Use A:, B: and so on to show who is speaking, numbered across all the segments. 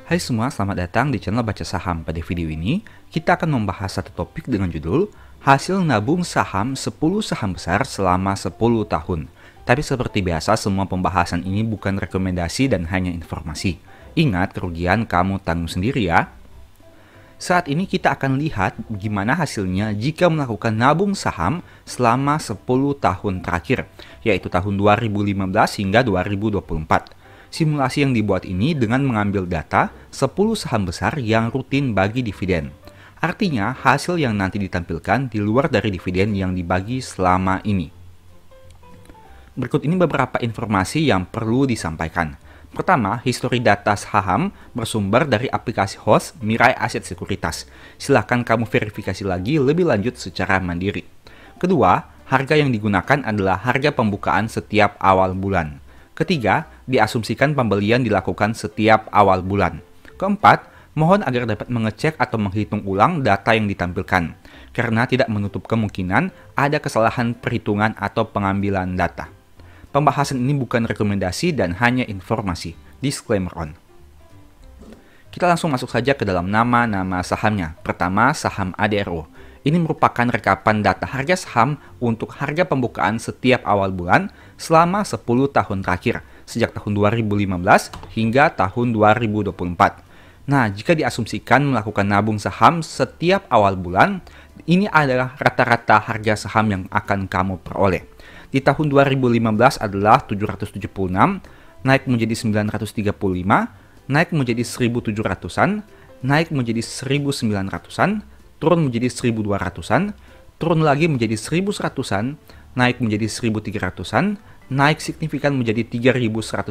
A: Hai semua, selamat datang di channel Baca Saham. Pada video ini, kita akan membahas satu topik dengan judul Hasil nabung saham 10 saham besar selama 10 tahun. Tapi seperti biasa, semua pembahasan ini bukan rekomendasi dan hanya informasi. Ingat, kerugian kamu tanggung sendiri ya. Saat ini kita akan lihat gimana hasilnya jika melakukan nabung saham selama 10 tahun terakhir, yaitu tahun 2015 hingga 2024. Simulasi yang dibuat ini dengan mengambil data 10 saham besar yang rutin bagi dividen. Artinya, hasil yang nanti ditampilkan di luar dari dividen yang dibagi selama ini. Berikut ini beberapa informasi yang perlu disampaikan. Pertama, histori data saham bersumber dari aplikasi host Mirai Aset Sekuritas. Silahkan kamu verifikasi lagi lebih lanjut secara mandiri. Kedua, harga yang digunakan adalah harga pembukaan setiap awal bulan. Ketiga, diasumsikan pembelian dilakukan setiap awal bulan. Keempat, mohon agar dapat mengecek atau menghitung ulang data yang ditampilkan, karena tidak menutup kemungkinan ada kesalahan perhitungan atau pengambilan data. Pembahasan ini bukan rekomendasi dan hanya informasi. Disclaimer on. Kita langsung masuk saja ke dalam nama-nama sahamnya. Pertama, saham ADRO. Ini merupakan rekapan data harga saham untuk harga pembukaan setiap awal bulan selama 10 tahun terakhir, sejak tahun 2015 hingga tahun 2024. Nah, jika diasumsikan melakukan nabung saham setiap awal bulan, ini adalah rata-rata harga saham yang akan kamu peroleh. Di tahun 2015 adalah 776, naik menjadi 935, naik menjadi 1700-an, naik menjadi 1900-an, turun menjadi 1200-an, turun lagi menjadi 1100-an, naik menjadi 1300-an, naik signifikan menjadi 3150,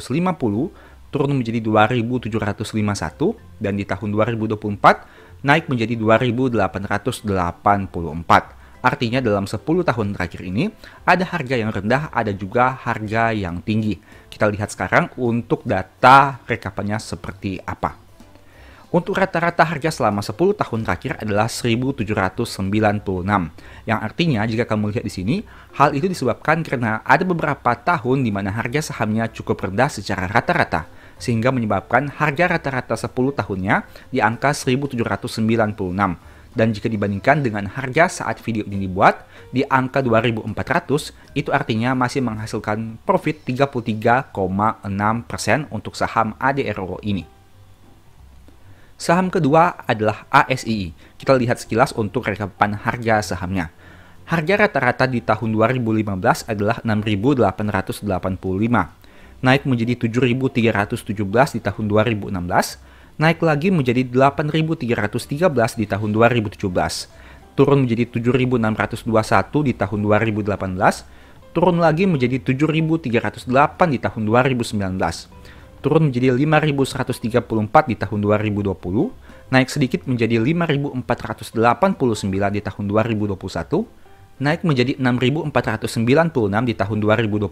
A: turun menjadi 2751, dan di tahun 2024 naik menjadi 2884. Artinya dalam 10 tahun terakhir ini ada harga yang rendah, ada juga harga yang tinggi. Kita lihat sekarang untuk data rekapannya seperti apa. Untuk rata-rata harga selama 10 tahun terakhir adalah 1.796, yang artinya jika kamu lihat di sini, hal itu disebabkan karena ada beberapa tahun di mana harga sahamnya cukup rendah secara rata-rata, sehingga menyebabkan harga rata-rata 10 tahunnya di angka 1.796. Dan jika dibandingkan dengan harga saat video ini dibuat di angka 2.400, itu artinya masih menghasilkan profit 33,6% untuk saham ADRO ini. Saham kedua adalah ASII. Kita lihat sekilas untuk rekapan harga sahamnya. Harga rata-rata di tahun 2015 adalah 6.885, naik menjadi 7.317 di tahun 2016, naik lagi menjadi 8.313 di tahun 2017, turun menjadi 7.621 di tahun 2018, turun lagi menjadi 7.308 di tahun 2019, turun menjadi 5.134 di tahun 2020, naik sedikit menjadi 5.489 di tahun 2021, naik menjadi 6.496 di tahun 2022,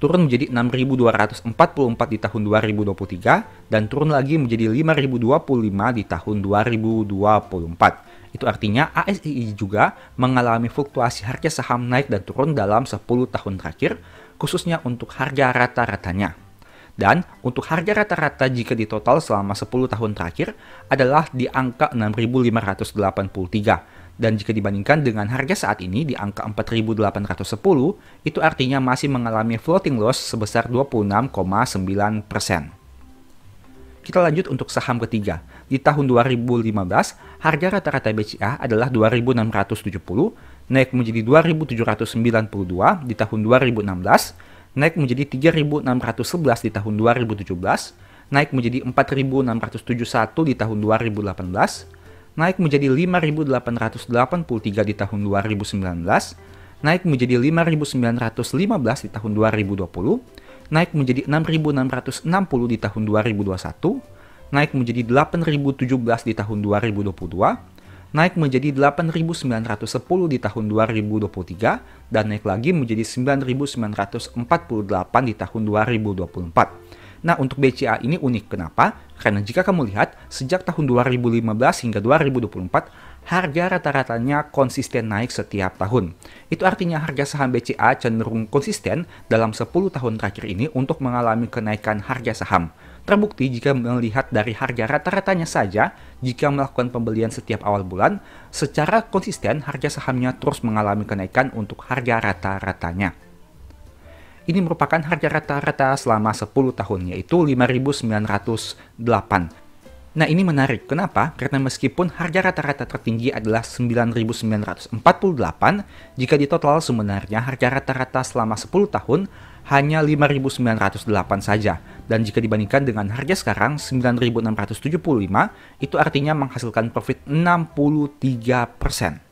A: turun menjadi 6.244 di tahun 2023, dan turun lagi menjadi 5.025 di tahun 2024. Itu artinya ASII juga mengalami fluktuasi harga saham naik dan turun dalam 10 tahun terakhir, khususnya untuk harga rata-ratanya. Dan untuk harga rata-rata jika ditotal selama 10 tahun terakhir adalah di angka 6.583. Dan jika dibandingkan dengan harga saat ini di angka 4.810, itu artinya masih mengalami floating loss sebesar 26,9%. Kita lanjut untuk saham ketiga. Di tahun 2015, harga rata-rata BCA adalah 2.670, naik menjadi 2.792 di tahun 2016, naik menjadi 3.611 di tahun 2017, naik menjadi 4.671 di tahun 2018, naik menjadi 5.883 di tahun 2019, naik menjadi 5.915 di tahun 2020, naik menjadi 6.660 di tahun 2021, naik menjadi 8.017 di tahun 2022, naik menjadi 8.910 di tahun 2023, dan naik lagi menjadi 9.948 di tahun 2024. Nah, untuk BCA ini unik. Kenapa? Karena jika kamu lihat, sejak tahun 2015 hingga 2024, harga rata-ratanya konsisten naik setiap tahun. Itu artinya harga saham BCA cenderung konsisten dalam 10 tahun terakhir ini untuk mengalami kenaikan harga saham. Terbukti jika melihat dari harga rata-ratanya saja, jika melakukan pembelian setiap awal bulan, secara konsisten harga sahamnya terus mengalami kenaikan untuk harga rata-ratanya. Ini merupakan harga rata-rata selama 10 tahun, yaitu 5.908. Nah, ini menarik. Kenapa? Karena meskipun harga rata-rata tertinggi adalah 9.948, jika ditotal sebenarnya harga rata-rata selama 10 tahun hanya 5.908 saja. Dan jika dibandingkan dengan harga sekarang 9.675, itu artinya menghasilkan profit 63%.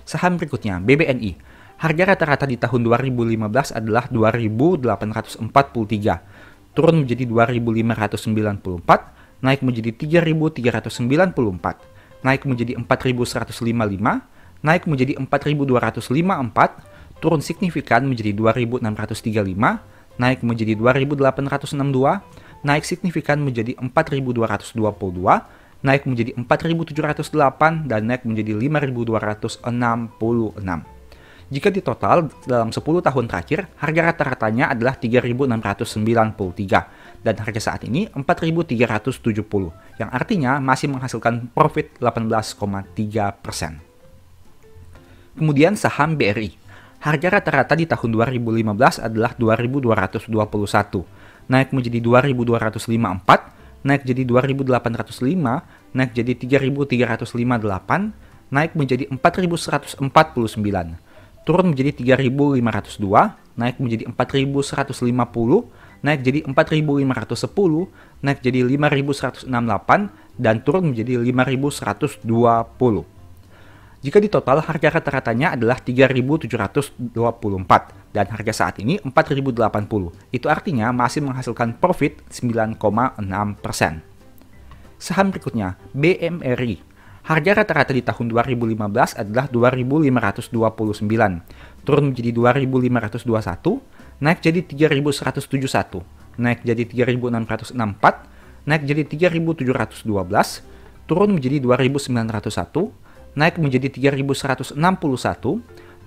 A: Saham berikutnya, BBNI. Harga rata-rata di tahun 2015 adalah 2.843, turun menjadi 2.594, naik menjadi 3.394, naik menjadi 4.155, naik menjadi 4.254, turun signifikan menjadi 2.635, naik menjadi 2.862, naik signifikan menjadi 4.222, naik menjadi 4.708, dan naik menjadi 5.266. Jika ditotal dalam 10 tahun terakhir, harga rata-ratanya adalah 3.693, dan harga saat ini 4.370, yang artinya masih menghasilkan profit 18,3%. Kemudian saham BRI. Harga rata-rata di tahun 2015 adalah 2.221, naik menjadi 2.254, naik jadi 2.805, naik jadi 3.358, naik menjadi 4.149, turun menjadi 3.502, naik menjadi 4.150, naik jadi 4.510, naik jadi 5.168, dan turun menjadi 5.120. Jika ditotal, harga rata-ratanya adalah 3.724, dan harga saat ini 4.080. Itu artinya masih menghasilkan profit 9,6%. Saham berikutnya, BMRI. Harga rata-rata di tahun 2015 adalah 2.529, turun menjadi 2.521, naik jadi 3.171, naik jadi 3.664, naik jadi 3.712, turun menjadi 2.901, naik menjadi 3.161,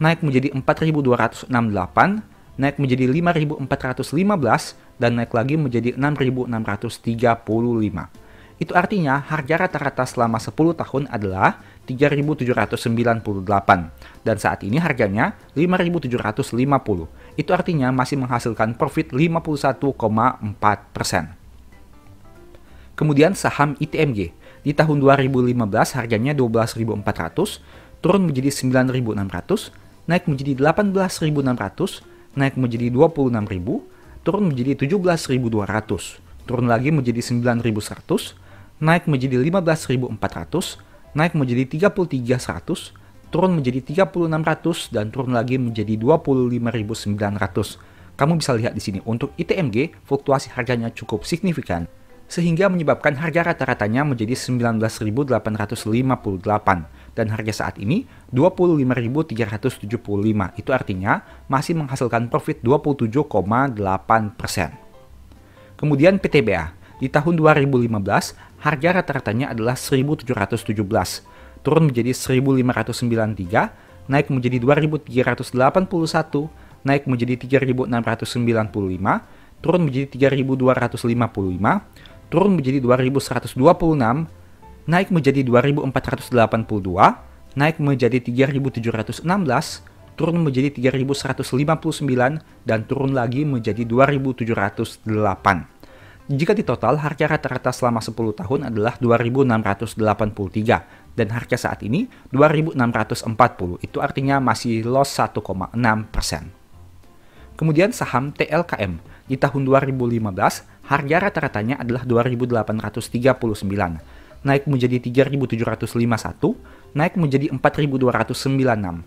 A: naik menjadi 4.268, naik menjadi 5.415, dan naik lagi menjadi 6.635. Itu artinya harga rata-rata selama 10 tahun adalah 3.798, dan saat ini harganya 5.750. Itu artinya masih menghasilkan profit 51,4%. Kemudian saham ITMG. Di tahun 2015 harganya 12.400, turun menjadi 9.600, naik menjadi 18.600, naik menjadi 26.000, turun menjadi 17.200, turun lagi menjadi 9.100, naik menjadi 15.400, naik menjadi 33.100, turun menjadi 36.100, dan turun lagi menjadi 25.900. Kamu bisa lihat di sini untuk ITMG fluktuasi harganya cukup signifikan, sehingga menyebabkan harga rata-ratanya menjadi 19.858, dan harga saat ini 25.375. Itu artinya masih menghasilkan profit 27,8%. Kemudian PTBA. Di tahun 2015, harga rata-ratanya adalah 1.717, turun menjadi 1.593, naik menjadi 2.381, naik menjadi 3.695, turun menjadi 3.255, turun menjadi 2.126, naik menjadi 2.482, naik menjadi 3.716, turun menjadi 3.159, dan turun lagi menjadi 2.708. Jika ditotal, harga rata-rata selama 10 tahun adalah 2.683, dan harga saat ini 2.640. Itu artinya masih loss 1,6%. Kemudian saham TLKM. Di tahun 2015, harga rata-ratanya adalah 2.839, naik menjadi 3.751, naik menjadi 4.296,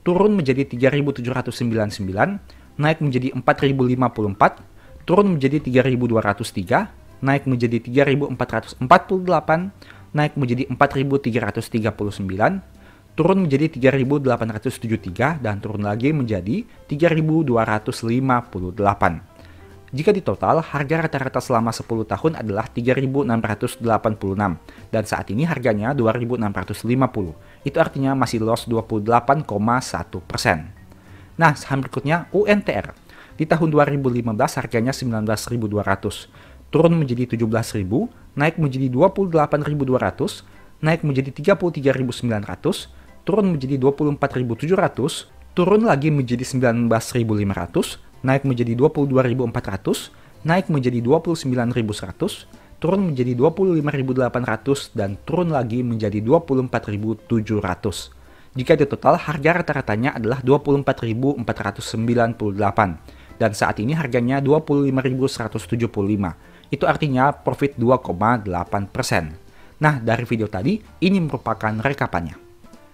A: turun menjadi 3.799, naik menjadi 4.054, turun menjadi 3.203, naik menjadi 3.448, naik menjadi 4.339, turun menjadi 3.873, dan turun lagi menjadi 3.258. Jika ditotal, harga rata-rata selama 10 tahun adalah 3.686, dan saat ini harganya 2.650. Itu artinya masih loss 28,1%. Nah, saham berikutnya UNTR. Di tahun 2015 harganya 19.200, turun menjadi 17.000, naik menjadi 28.200, naik menjadi 33.900, turun menjadi 24.700, turun lagi menjadi 19.500, naik menjadi 22.400, naik menjadi 29.100, turun menjadi 25.800, dan turun lagi menjadi 24.700. Jika di total, harga rata-ratanya adalah 24.498, dan saat ini harganya 25.175. Itu artinya profit 2,8%. Nah, dari video tadi, ini merupakan rekapannya.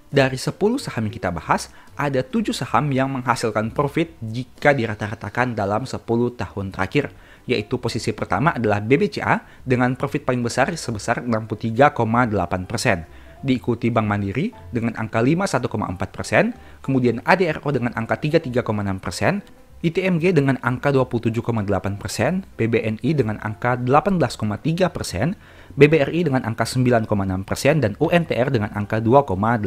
A: Dari 10 saham yang kita bahas, ada 7 saham yang menghasilkan profit jika dirata-ratakan dalam 10 tahun terakhir, yaitu posisi pertama adalah BBCA dengan profit paling besar sebesar 63,8%. Diikuti Bank Mandiri dengan angka 51,4%, kemudian ADRO dengan angka 33,6%, ITMG dengan angka 27,8%, BBNI dengan angka 18,3%, BBRI dengan angka 9,6%, dan UNTR dengan angka 2,8%.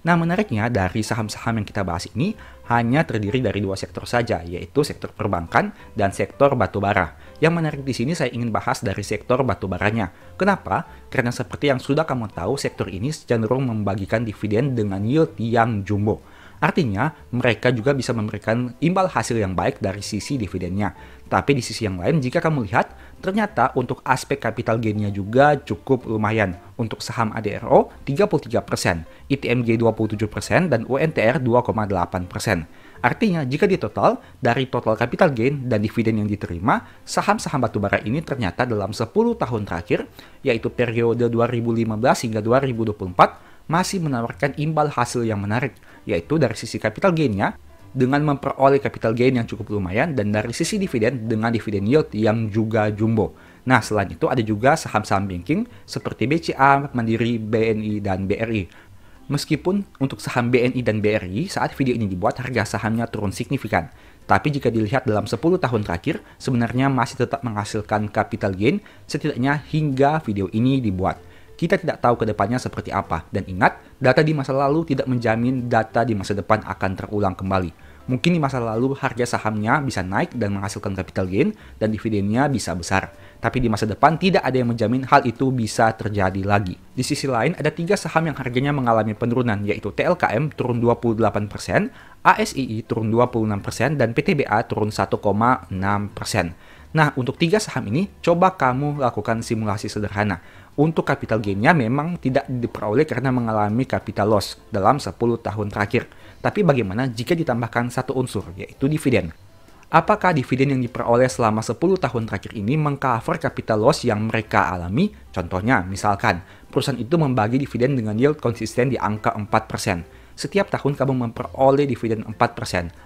A: Nah, menariknya dari saham-saham yang kita bahas ini hanya terdiri dari 2 sektor saja, yaitu sektor perbankan dan sektor batubara. Yang menarik di sini saya ingin bahas dari sektor batubaranya. Kenapa? Karena seperti yang sudah kamu tahu, sektor ini cenderung membagikan dividen dengan yield yang jumbo. Artinya, mereka juga bisa memberikan imbal hasil yang baik dari sisi dividennya. Tapi di sisi yang lain, jika kamu lihat, ternyata untuk aspek capital gain-nya juga cukup lumayan. Untuk saham ADRO, 33%, ITMG 27%, dan UNTR 2,8%. Artinya, jika di total, dari total capital gain dan dividen yang diterima, saham-saham batubara ini ternyata dalam 10 tahun terakhir, yaitu periode 2015 hingga 2024, masih menawarkan imbal hasil yang menarik, yaitu dari sisi capital gain-nya dengan memperoleh capital gain yang cukup lumayan, dan dari sisi dividen dengan dividen yield yang juga jumbo. Nah, selain itu ada juga saham-saham banking seperti BCA, Mandiri, BNI, dan BRI. Meskipun untuk saham BNI dan BRI saat video ini dibuat harga sahamnya turun signifikan, tapi jika dilihat dalam 10 tahun terakhir sebenarnya masih tetap menghasilkan capital gain setidaknya hingga video ini dibuat. Kita tidak tahu ke depannya seperti apa, dan ingat, data di masa lalu tidak menjamin data di masa depan akan terulang kembali. Mungkin di masa lalu harga sahamnya bisa naik dan menghasilkan capital gain dan dividennya bisa besar. Tapi di masa depan tidak ada yang menjamin hal itu bisa terjadi lagi. Di sisi lain, ada 3 saham yang harganya mengalami penurunan, yaitu TLKM turun 28%, ASII turun 26%, dan PTBA turun 1,6%. Nah, untuk 3 saham ini, coba kamu lakukan simulasi sederhana. Untuk capital gain-nya memang tidak diperoleh karena mengalami capital loss dalam 10 tahun terakhir. Tapi bagaimana jika ditambahkan satu unsur, yaitu dividen? Apakah dividen yang diperoleh selama 10 tahun terakhir ini mengcover capital loss yang mereka alami? Contohnya, misalkan, perusahaan itu membagi dividen dengan yield konsisten di angka 4%. Setiap tahun kamu memperoleh dividen 4%.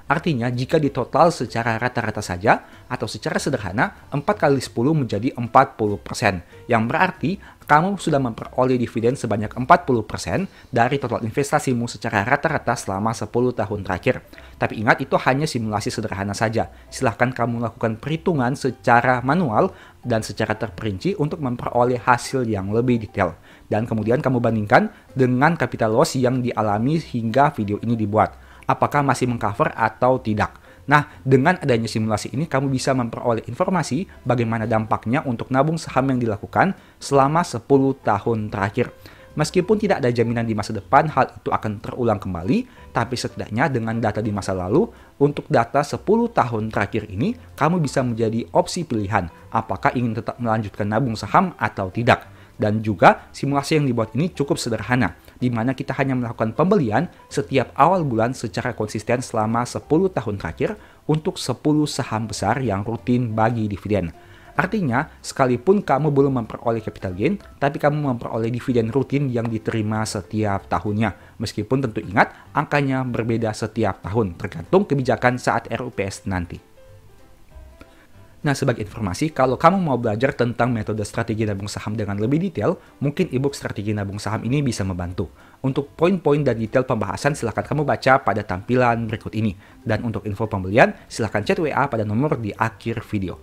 A: Artinya, jika ditotal secara rata-rata saja, atau secara sederhana, 4 kali 10 menjadi 40%. Yang berarti, kamu sudah memperoleh dividen sebanyak 40% dari total investasimu secara rata-rata selama 10 tahun terakhir. Tapi ingat, itu hanya simulasi sederhana saja. Silahkan kamu lakukan perhitungan secara manual dan secara terperinci untuk memperoleh hasil yang lebih detail. Dan kemudian kamu bandingkan dengan capital loss yang dialami hingga video ini dibuat. Apakah masih mengcover atau tidak? Nah, dengan adanya simulasi ini, kamu bisa memperoleh informasi bagaimana dampaknya untuk nabung saham yang dilakukan selama 10 tahun terakhir. Meskipun tidak ada jaminan di masa depan hal itu akan terulang kembali, tapi setidaknya dengan data di masa lalu, untuk data 10 tahun terakhir ini, kamu bisa menjadi opsi pilihan apakah ingin tetap melanjutkan nabung saham atau tidak. Dan juga simulasi yang dibuat ini cukup sederhana, di mana kita hanya melakukan pembelian setiap awal bulan secara konsisten selama 10 tahun terakhir untuk 10 saham besar yang rutin bagi dividen. Artinya, sekalipun kamu belum memperoleh capital gain, tapi kamu memperoleh dividen rutin yang diterima setiap tahunnya. Meskipun tentu ingat, angkanya berbeda setiap tahun, tergantung kebijakan saat RUPS nanti. Nah, sebagai informasi, kalau kamu mau belajar tentang metode strategi nabung saham dengan lebih detail, mungkin ebook strategi nabung saham ini bisa membantu. Untuk poin-poin dan detail pembahasan, silahkan kamu baca pada tampilan berikut ini. Dan untuk info pembelian, silahkan chat WA pada nomor di akhir video.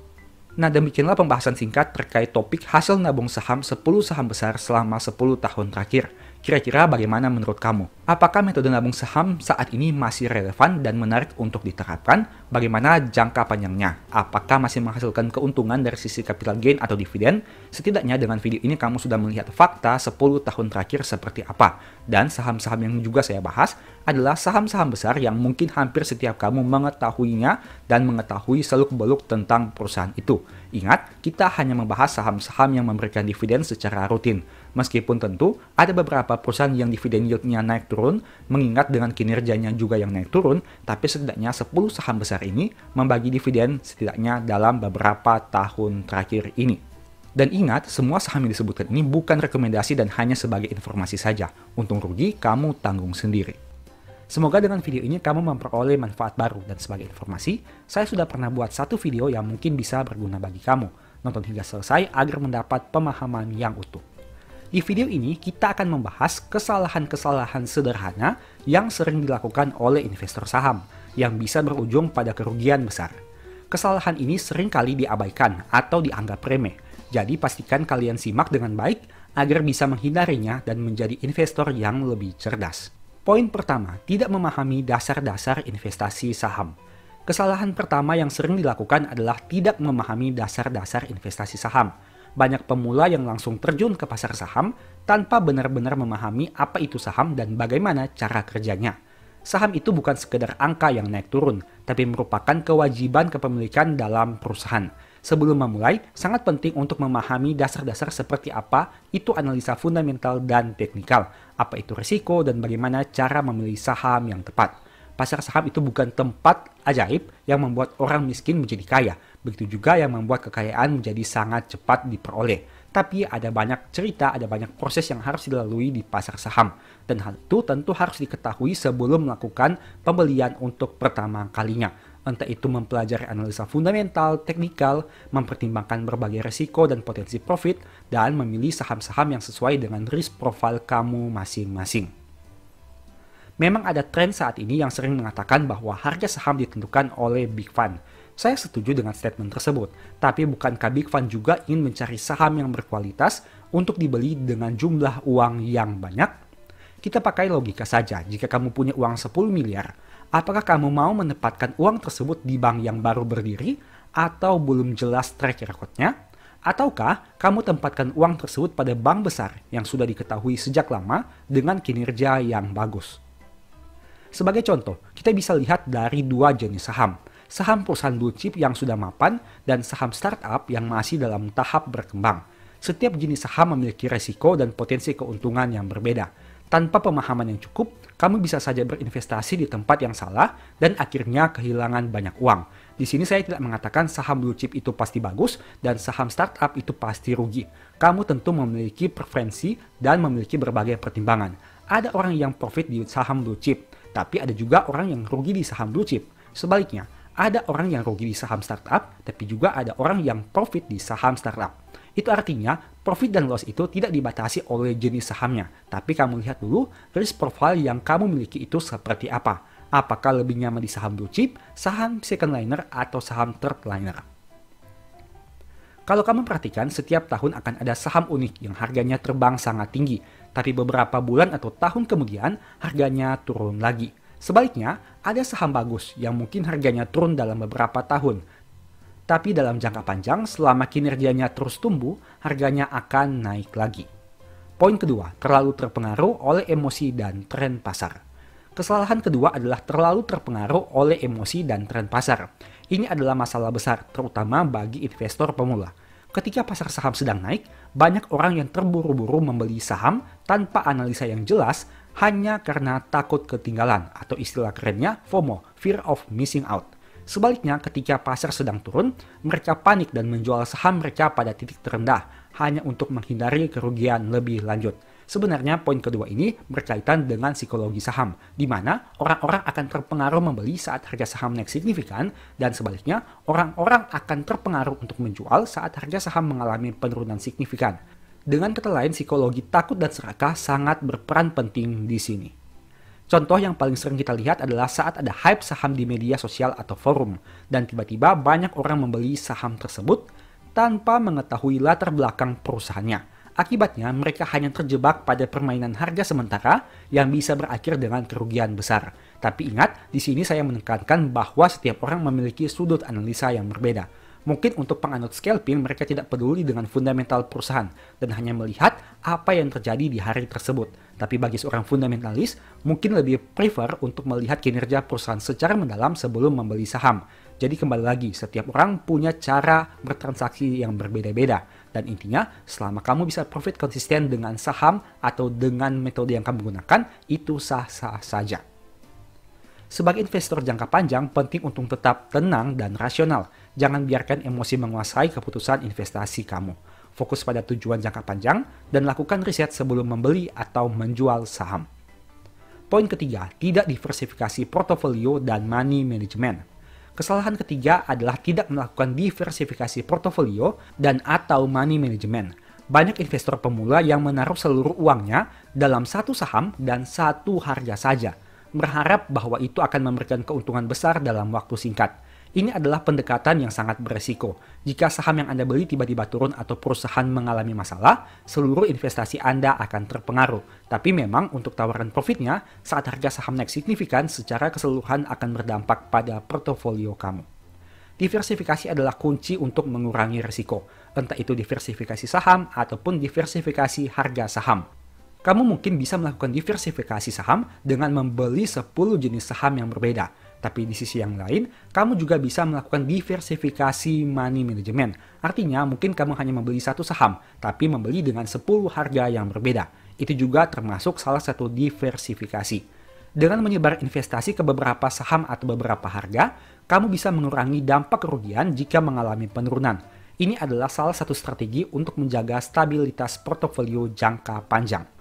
A: Nah, demikianlah pembahasan singkat terkait topik hasil nabung saham 10 saham besar selama 10 tahun terakhir. Kira-kira bagaimana menurut kamu? Apakah metode nabung saham saat ini masih relevan dan menarik untuk diterapkan? Bagaimana jangka panjangnya? Apakah masih menghasilkan keuntungan dari sisi capital gain atau dividen? Setidaknya dengan video ini kamu sudah melihat fakta 10 tahun terakhir seperti apa. Dan saham-saham yang juga saya bahas adalah saham-saham besar yang mungkin hampir setiap kamu mengetahuinya dan mengetahui seluk-beluk tentang perusahaan itu. Ingat, kita hanya membahas saham-saham yang memberikan dividen secara rutin. Meskipun tentu ada beberapa perusahaan yang dividen yield-nya naik turun, mengingat dengan kinerjanya juga yang naik turun, tapi setidaknya 10 saham besar ini membagi dividen setidaknya dalam beberapa tahun terakhir ini. Dan ingat, semua saham yang disebutkan ini bukan rekomendasi dan hanya sebagai informasi saja. Untung rugi, kamu tanggung sendiri. Semoga dengan video ini kamu memperoleh manfaat baru, dan sebagai informasi, saya sudah pernah buat satu video yang mungkin bisa berguna bagi kamu. Nonton hingga selesai agar mendapat pemahaman yang utuh. Di video ini, kita akan membahas kesalahan-kesalahan sederhana yang sering dilakukan oleh investor saham, yang bisa berujung pada kerugian besar. Kesalahan ini sering kali diabaikan atau dianggap remeh, jadi pastikan kalian simak dengan baik agar bisa menghindarinya dan menjadi investor yang lebih cerdas. Poin pertama, tidak memahami dasar-dasar investasi saham. Kesalahan pertama yang sering dilakukan adalah tidak memahami dasar-dasar investasi saham. Banyak pemula yang langsung terjun ke pasar saham tanpa benar-benar memahami apa itu saham dan bagaimana cara kerjanya. Saham itu bukan sekedar angka yang naik turun, tapi merupakan kewajiban kepemilikan dalam perusahaan. Sebelum memulai, sangat penting untuk memahami dasar-dasar seperti apa itu analisa fundamental dan teknikal, apa itu risiko dan bagaimana cara memilih saham yang tepat. Pasar saham itu bukan tempat ajaib yang membuat orang miskin menjadi kaya. Begitu juga yang membuat kekayaan menjadi sangat cepat diperoleh. Tapi ada banyak cerita, ada banyak proses yang harus dilalui di pasar saham. Dan hal itu tentu harus diketahui sebelum melakukan pembelian untuk pertama kalinya. Entah itu mempelajari analisa fundamental, teknikal, mempertimbangkan berbagai risiko dan potensi profit, dan memilih saham-saham yang sesuai dengan risk profile kamu masing-masing. Memang ada tren saat ini yang sering mengatakan bahwa harga saham ditentukan oleh Big Fund. Saya setuju dengan statement tersebut, tapi bukankah Big Fund juga ingin mencari saham yang berkualitas untuk dibeli dengan jumlah uang yang banyak? Kita pakai logika saja, jika kamu punya uang 10 miliar, apakah kamu mau menempatkan uang tersebut di bank yang baru berdiri atau belum jelas track record-nya? Ataukah kamu tempatkan uang tersebut pada bank besar yang sudah diketahui sejak lama dengan kinerja yang bagus? Sebagai contoh, kita bisa lihat dari dua jenis saham. Saham perusahaan blue chip yang sudah mapan dan saham startup yang masih dalam tahap berkembang. Setiap jenis saham memiliki resiko dan potensi keuntungan yang berbeda. Tanpa pemahaman yang cukup, kamu bisa saja berinvestasi di tempat yang salah dan akhirnya kehilangan banyak uang. Di sini saya tidak mengatakan saham blue chip itu pasti bagus dan saham startup itu pasti rugi. Kamu tentu memiliki preferensi dan memiliki berbagai pertimbangan. Ada orang yang profit di saham blue chip, tapi ada juga orang yang rugi di saham blue chip. Sebaliknya, ada orang yang rugi di saham startup, tapi juga ada orang yang profit di saham startup. Itu artinya, profit dan loss itu tidak dibatasi oleh jenis sahamnya. Tapi kamu lihat dulu, risk profile yang kamu miliki itu seperti apa. Apakah lebih nyaman di saham blue chip, saham second liner, atau saham third liner. Kalau kamu perhatikan, setiap tahun akan ada saham unik yang harganya terbang sangat tinggi, tapi beberapa bulan atau tahun kemudian harganya turun lagi. Sebaliknya, ada saham bagus yang mungkin harganya turun dalam beberapa tahun, tapi dalam jangka panjang selama kinerjanya terus tumbuh, harganya akan naik lagi. Poin kedua, terlalu terpengaruh oleh emosi dan tren pasar. Kesalahan kedua adalah terlalu terpengaruh oleh emosi dan tren pasar. Ini adalah masalah besar, terutama bagi investor pemula. Ketika pasar saham sedang naik, banyak orang yang terburu-buru membeli saham tanpa analisa yang jelas hanya karena takut ketinggalan atau istilah kerennya FOMO, Fear of Missing Out. Sebaliknya, ketika pasar sedang turun, mereka panik dan menjual saham mereka pada titik terendah hanya untuk menghindari kerugian lebih lanjut. Sebenarnya poin kedua ini berkaitan dengan psikologi saham, di mana orang-orang akan terpengaruh membeli saat harga saham naik signifikan, dan sebaliknya orang-orang akan terpengaruh untuk menjual saat harga saham mengalami penurunan signifikan. Dengan kata lain, psikologi takut dan serakah sangat berperan penting di sini. Contoh yang paling sering kita lihat adalah saat ada hype saham di media sosial atau forum, dan tiba-tiba banyak orang membeli saham tersebut tanpa mengetahui latar belakang perusahaannya. Akibatnya, mereka hanya terjebak pada permainan harga sementara yang bisa berakhir dengan kerugian besar. Tapi ingat, di sini saya menekankan bahwa setiap orang memiliki sudut analisa yang berbeda. Mungkin untuk penganut scalping, mereka tidak peduli dengan fundamental perusahaan dan hanya melihat apa yang terjadi di hari tersebut. Tapi bagi seorang fundamentalis, mungkin lebih prefer untuk melihat kinerja perusahaan secara mendalam sebelum membeli saham. Jadi kembali lagi, setiap orang punya cara bertransaksi yang berbeda-beda. Dan intinya, selama kamu bisa profit konsisten dengan saham atau dengan metode yang kamu gunakan, itu sah-sah saja. Sebagai investor jangka panjang, penting untuk tetap tenang dan rasional. Jangan biarkan emosi menguasai keputusan investasi kamu. Fokus pada tujuan jangka panjang dan lakukan riset sebelum membeli atau menjual saham. Poin ketiga, tidak diversifikasi portofolio dan money management. Kesalahan ketiga adalah tidak melakukan diversifikasi portofolio dan atau money management. Banyak investor pemula yang menaruh seluruh uangnya dalam satu saham dan satu harga saja, berharap bahwa itu akan memberikan keuntungan besar dalam waktu singkat. Ini adalah pendekatan yang sangat beresiko. Jika saham yang Anda beli tiba-tiba turun atau perusahaan mengalami masalah, seluruh investasi Anda akan terpengaruh. Tapi memang untuk tawaran profitnya, saat harga saham naik signifikan, secara keseluruhan akan berdampak pada portofolio kamu. Diversifikasi adalah kunci untuk mengurangi risiko, entah itu diversifikasi saham ataupun diversifikasi harga saham. Kamu mungkin bisa melakukan diversifikasi saham dengan membeli 10 jenis saham yang berbeda. Tapi di sisi yang lain, kamu juga bisa melakukan diversifikasi money management. Artinya, mungkin kamu hanya membeli satu saham, tapi membeli dengan 10 harga yang berbeda. Itu juga termasuk salah satu diversifikasi. Dengan menyebar investasi ke beberapa saham atau beberapa harga, kamu bisa mengurangi dampak kerugian jika mengalami penurunan. Ini adalah salah satu strategi untuk menjaga stabilitas portofolio jangka panjang.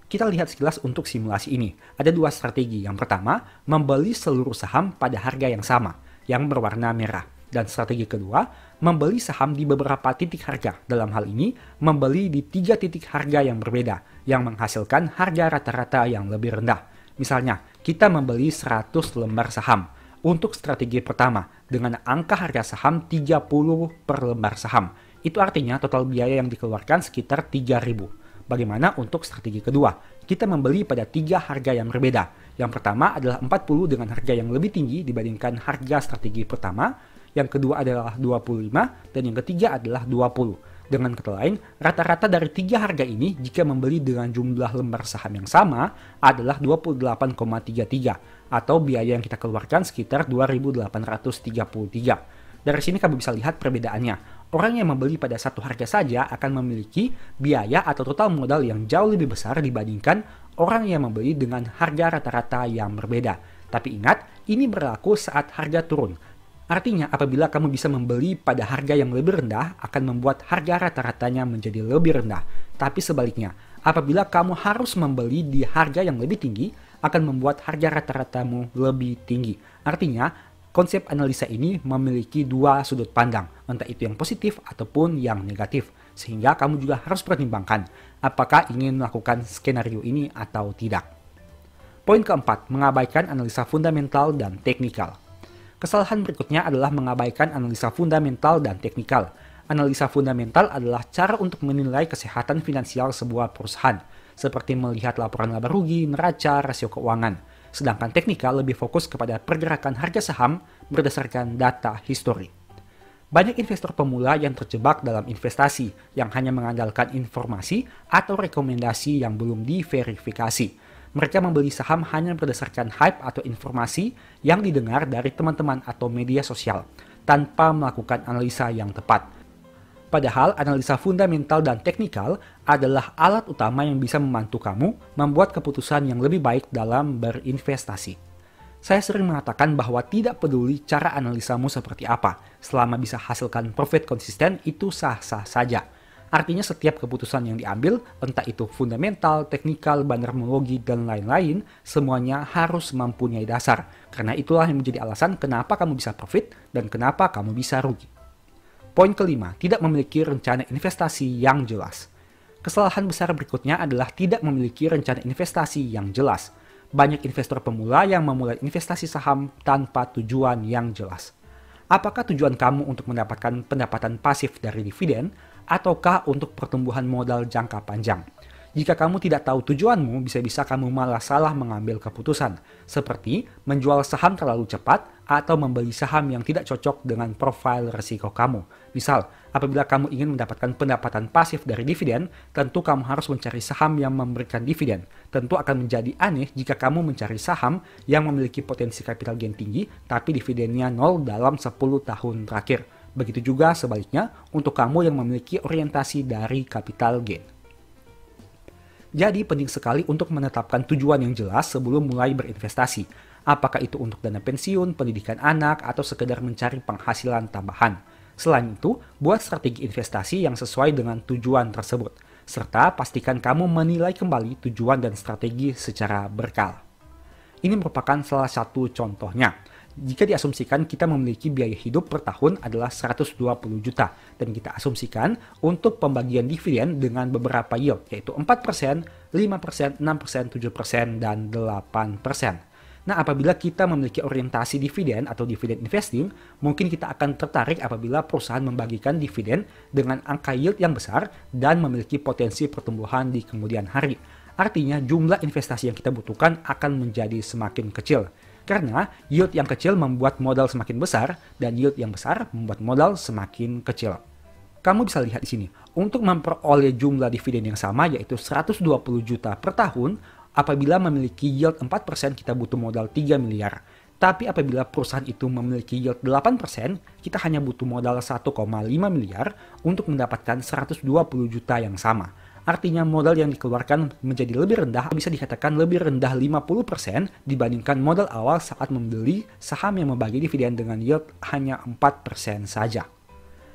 A: Kita lihat sekilas untuk simulasi ini. Ada dua strategi. Yang pertama, membeli seluruh saham pada harga yang sama, yang berwarna merah. Dan strategi kedua, membeli saham di beberapa titik harga. Dalam hal ini, membeli di 3 titik harga yang berbeda, yang menghasilkan harga rata-rata yang lebih rendah. Misalnya, kita membeli 100 lembar saham. Untuk strategi pertama, dengan angka harga saham 30 per lembar saham. Itu artinya total biaya yang dikeluarkan sekitar 3.000. Bagaimana untuk strategi kedua? Kita membeli pada 3 harga yang berbeda. Yang pertama adalah 40 dengan harga yang lebih tinggi dibandingkan harga strategi pertama. Yang kedua adalah 25 dan yang ketiga adalah 20. Dengan kata lain, rata-rata dari 3 harga ini jika membeli dengan jumlah lembar saham yang sama adalah 28,33 atau biaya yang kita keluarkan sekitar 2.833. Dari sini kamu bisa lihat perbedaannya. Orang yang membeli pada satu harga saja akan memiliki biaya atau total modal yang jauh lebih besar dibandingkan orang yang membeli dengan harga rata-rata yang berbeda. Tapi ingat, ini berlaku saat harga turun. Artinya apabila kamu bisa membeli pada harga yang lebih rendah akan membuat harga rata-ratanya menjadi lebih rendah. Tapi sebaliknya, apabila kamu harus membeli di harga yang lebih tinggi akan membuat harga rata-ratamu lebih tinggi. Artinya, konsep analisa ini memiliki dua sudut pandang, entah itu yang positif ataupun yang negatif. Sehingga kamu juga harus pertimbangkan apakah ingin melakukan skenario ini atau tidak. Poin keempat, mengabaikan analisa fundamental dan teknikal. Kesalahan berikutnya adalah mengabaikan analisa fundamental dan teknikal. Analisa fundamental adalah cara untuk menilai kesehatan finansial sebuah perusahaan, seperti melihat laporan laba rugi, neraca, rasio keuangan. Sedangkan teknikal lebih fokus kepada pergerakan harga saham berdasarkan data histori. Banyak investor pemula yang terjebak dalam investasi yang hanya mengandalkan informasi atau rekomendasi yang belum diverifikasi. Mereka membeli saham hanya berdasarkan hype atau informasi yang didengar dari teman-teman atau media sosial tanpa melakukan analisa yang tepat. Padahal analisa fundamental dan teknikal adalah alat utama yang bisa membantu kamu membuat keputusan yang lebih baik dalam berinvestasi. Saya sering mengatakan bahwa tidak peduli cara analisamu seperti apa, selama bisa hasilkan profit konsisten itu sah-sah saja. Artinya setiap keputusan yang diambil, entah itu fundamental, teknikal, bandarmologi, dan lain-lain, semuanya harus mempunyai dasar. Karena itulah yang menjadi alasan kenapa kamu bisa profit dan kenapa kamu bisa rugi. Poin kelima, tidak memiliki rencana investasi yang jelas. Kesalahan besar berikutnya adalah tidak memiliki rencana investasi yang jelas. Banyak investor pemula yang memulai investasi saham tanpa tujuan yang jelas. Apakah tujuan kamu untuk mendapatkan pendapatan pasif dari dividen,
B: ataukah untuk pertumbuhan modal jangka panjang. Jika kamu tidak tahu tujuanmu, bisa-bisa kamu malah salah mengambil keputusan, seperti menjual saham terlalu cepat atau membeli saham yang tidak cocok dengan profil risiko kamu. Misal, apabila kamu ingin mendapatkan pendapatan pasif dari dividen, tentu kamu harus mencari saham yang memberikan dividen. Tentu akan menjadi aneh jika kamu mencari saham yang memiliki potensi capital gain tinggi, tapi dividennya 0 dalam 10 tahun terakhir. Begitu juga sebaliknya untuk kamu yang memiliki orientasi dari capital gain. Jadi penting sekali untuk menetapkan tujuan yang jelas sebelum mulai berinvestasi. Apakah itu untuk dana pensiun, pendidikan anak, atau sekedar mencari penghasilan tambahan. Selain itu, buat strategi investasi yang sesuai dengan tujuan tersebut. Serta pastikan kamu menilai kembali tujuan dan strategi secara berkala. Ini merupakan salah satu contohnya. Jika diasumsikan kita memiliki biaya hidup per tahun adalah 120 juta dan kita asumsikan untuk pembagian dividen dengan beberapa yield yaitu 4%, 5%, 6%, 7%, dan 8%. Nah, apabila kita memiliki orientasi dividen atau dividen investing, mungkin kita akan tertarik apabila perusahaan membagikan dividen dengan angka yield yang besar dan memiliki potensi pertumbuhan di kemudian hari. Artinya jumlah investasi yang kita butuhkan akan menjadi semakin kecil. Karena yield yang kecil membuat modal semakin besar dan yield yang besar membuat modal semakin kecil. Kamu bisa lihat di sini, untuk memperoleh jumlah dividen yang sama yaitu 120 juta per tahun, apabila memiliki yield 4% kita butuh modal 3 miliar. Tapi apabila perusahaan itu memiliki yield 8%, kita hanya butuh modal 1,5 miliar untuk mendapatkan 120 juta yang sama. Artinya modal yang dikeluarkan menjadi lebih rendah, bisa dikatakan lebih rendah 50% dibandingkan modal awal saat membeli saham yang membagi dividen dengan yield hanya 4% saja.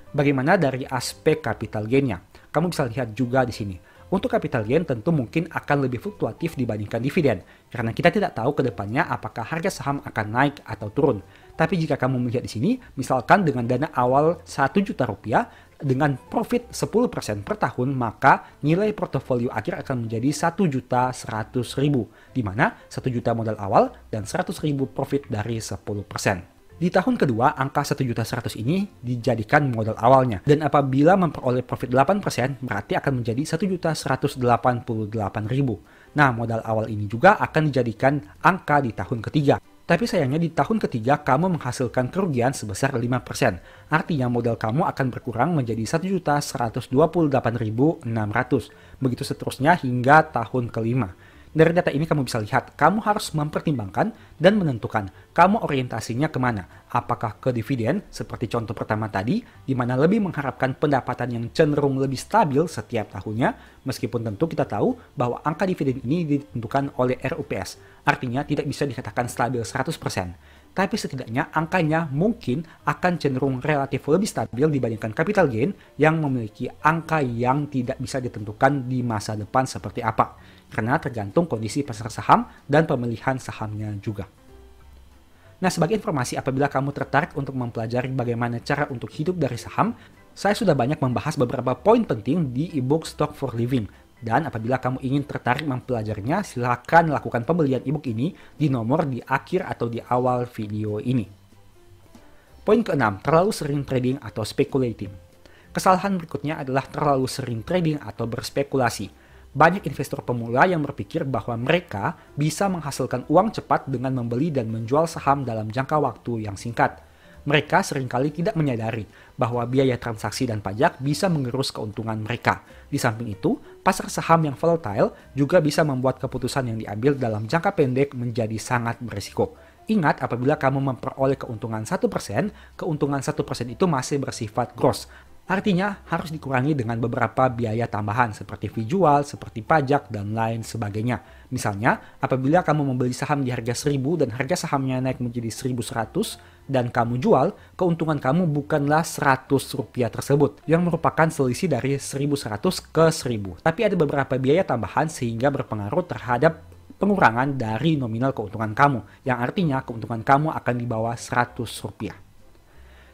B: Bagaimana dari aspek capital gain-nya? Kamu bisa lihat juga di sini. Untuk capital gain tentu mungkin akan lebih fluktuatif dibandingkan dividen, karena kita tidak tahu ke depannya apakah harga saham akan naik atau turun. Tapi jika kamu melihat di sini, misalkan dengan dana awal 1 juta rupiah, dengan profit 10% per tahun, maka nilai portofolio akhir akan menjadi 1.100.000, di mana 1 juta modal awal dan 100.000 profit dari 10%. Di tahun kedua, angka 1.100.000 ini dijadikan modal awalnya. Dan apabila memperoleh profit 8%, berarti akan menjadi 1.188.000. Nah, modal awal ini juga akan dijadikan angka di tahun ketiga. Tapi sayangnya di tahun ketiga kamu menghasilkan kerugian sebesar 5%. Artinya modal kamu akan berkurang menjadi 1.128.600. Begitu seterusnya hingga tahun kelima. Dari data ini kamu bisa lihat, kamu harus mempertimbangkan dan menentukan kamu orientasinya kemana. Apakah ke dividen, seperti contoh pertama tadi, di mana lebih mengharapkan pendapatan yang cenderung lebih stabil setiap tahunnya, meskipun tentu kita tahu bahwa angka dividen ini ditentukan oleh RUPS, artinya tidak bisa dikatakan stabil 100%. Tapi setidaknya angkanya mungkin akan cenderung relatif lebih stabil dibandingkan capital gain yang memiliki angka yang tidak bisa ditentukan di masa depan seperti apa. Karena tergantung kondisi pasar saham dan pemilihan sahamnya juga. Nah, sebagai informasi apabila kamu tertarik untuk mempelajari bagaimana cara untuk hidup dari saham, saya sudah banyak membahas beberapa poin penting di ebook Stock for Living. Dan apabila kamu ingin tertarik mempelajarinya, silakan lakukan pembelian ebook ini di nomor di akhir atau di awal video ini. Poin ke-6, terlalu sering trading atau speculating. Kesalahan berikutnya adalah terlalu sering trading atau berspekulasi. Banyak investor pemula yang berpikir bahwa mereka bisa menghasilkan uang cepat dengan membeli dan menjual saham dalam jangka waktu yang singkat. Mereka seringkali tidak menyadari bahwa biaya transaksi dan pajak bisa mengerus keuntungan mereka. Di samping itu, pasar saham yang volatile juga bisa membuat keputusan yang diambil dalam jangka pendek menjadi sangat berisiko. Ingat, apabila kamu memperoleh keuntungan 1%, keuntungan 1% itu masih bersifat gross. Artinya harus dikurangi dengan beberapa biaya tambahan seperti fee jual, seperti pajak, dan lain sebagainya. Misalnya, apabila kamu membeli saham di harga 1.000 dan harga sahamnya naik menjadi 1.100 dan kamu jual, keuntungan kamu bukanlah Rp100 tersebut yang merupakan selisih dari 1.100 ke 1.000. Tapi ada beberapa biaya tambahan sehingga berpengaruh terhadap pengurangan dari nominal keuntungan kamu, yang artinya keuntungan kamu akan di bawah Rp100.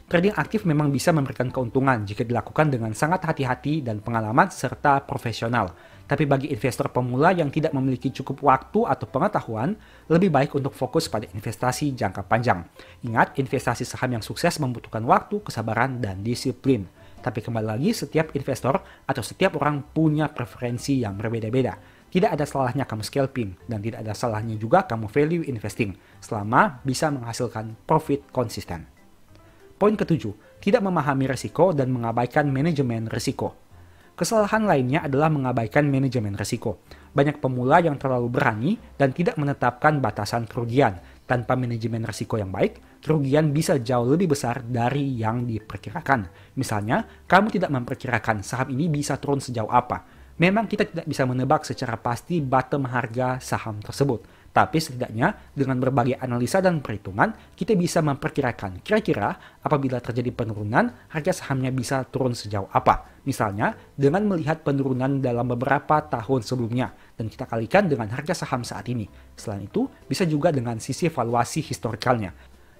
B: Trading aktif memang bisa memberikan keuntungan jika dilakukan dengan sangat hati-hati dan pengalaman serta profesional. Tapi bagi investor pemula yang tidak memiliki cukup waktu atau pengetahuan, lebih baik untuk fokus pada investasi jangka panjang. Ingat, investasi saham yang sukses membutuhkan waktu, kesabaran, dan disiplin. Tapi kembali lagi, setiap investor atau setiap orang punya preferensi yang berbeda-beda. Tidak ada salahnya kamu scalping dan tidak ada salahnya juga kamu value investing selama bisa menghasilkan profit konsisten. Poin ketujuh, tidak memahami risiko dan mengabaikan manajemen risiko. Kesalahan lainnya adalah mengabaikan manajemen risiko. Banyak pemula yang terlalu berani dan tidak menetapkan batasan kerugian. Tanpa manajemen risiko yang baik, kerugian bisa jauh lebih besar dari yang diperkirakan. Misalnya, kamu tidak memperkirakan saham ini bisa turun sejauh apa. Memang kita tidak bisa menebak secara pasti bottom harga saham tersebut. Tapi setidaknya dengan berbagai analisa dan perhitungan, kita bisa memperkirakan kira-kira apabila terjadi penurunan, harga sahamnya bisa turun sejauh apa. Misalnya, dengan melihat penurunan dalam beberapa tahun sebelumnya, dan kita kalikan dengan harga saham saat ini. Selain itu, bisa juga dengan sisi valuasi historikalnya.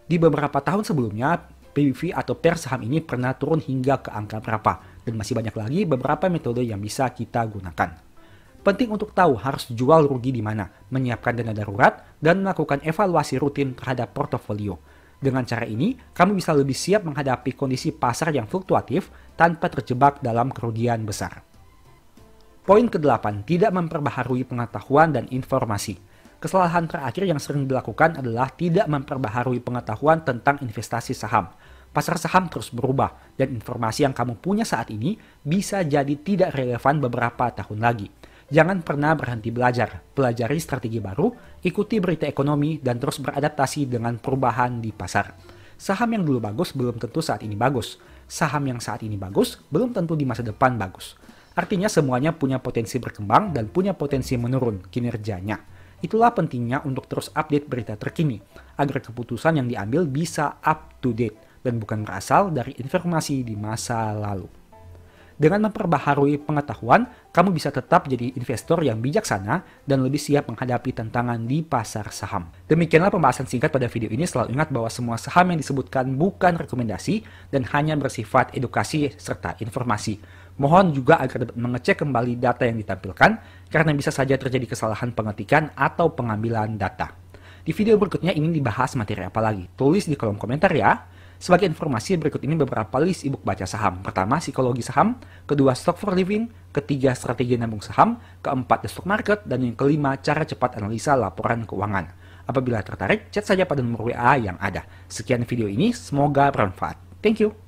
B: Di beberapa tahun sebelumnya, PBV atau per saham ini pernah turun hingga ke angka berapa, dan masih banyak lagi beberapa metode yang bisa kita gunakan. Penting untuk tahu harus jual rugi di mana, menyiapkan dana darurat, dan melakukan evaluasi rutin terhadap portofolio. Dengan cara ini, kamu bisa lebih siap menghadapi kondisi pasar yang fluktuatif tanpa terjebak dalam kerugian besar. Poin ke-8, tidak memperbaharui pengetahuan dan informasi. Kesalahan terakhir yang sering dilakukan adalah tidak memperbaharui pengetahuan tentang investasi saham. Pasar saham terus berubah, dan informasi yang kamu punya saat ini bisa jadi tidak relevan beberapa tahun lagi. Jangan pernah berhenti belajar, pelajari strategi baru, ikuti berita ekonomi, dan terus beradaptasi dengan perubahan di pasar. Saham yang dulu bagus belum tentu saat ini bagus. Saham yang saat ini bagus belum tentu di masa depan bagus. Artinya semuanya punya potensi berkembang dan punya potensi menurun kinerjanya. Itulah pentingnya untuk terus update berita terkini, agar keputusan yang diambil bisa up to date dan bukan berasal dari informasi di masa lalu. Dengan memperbaharui pengetahuan, kamu bisa tetap jadi investor yang bijaksana dan lebih siap menghadapi tantangan di pasar saham. Demikianlah pembahasan singkat pada video ini. Selalu ingat bahwa semua saham yang disebutkan bukan rekomendasi dan hanya bersifat edukasi serta informasi. Mohon juga agar dapat mengecek kembali data yang ditampilkan, karena bisa saja terjadi kesalahan pengetikan atau pengambilan data. Di video berikutnya ingin dibahas materi apa lagi? Tulis di kolom komentar ya. Sebagai informasi, berikut ini beberapa list ebook baca saham. Pertama, psikologi saham. Kedua, stock for living. Ketiga, strategi nabung saham. Keempat, the stock market. Dan yang kelima, cara cepat analisa laporan keuangan. Apabila tertarik, chat saja pada nomor WA yang ada. Sekian video ini, semoga bermanfaat. Thank you.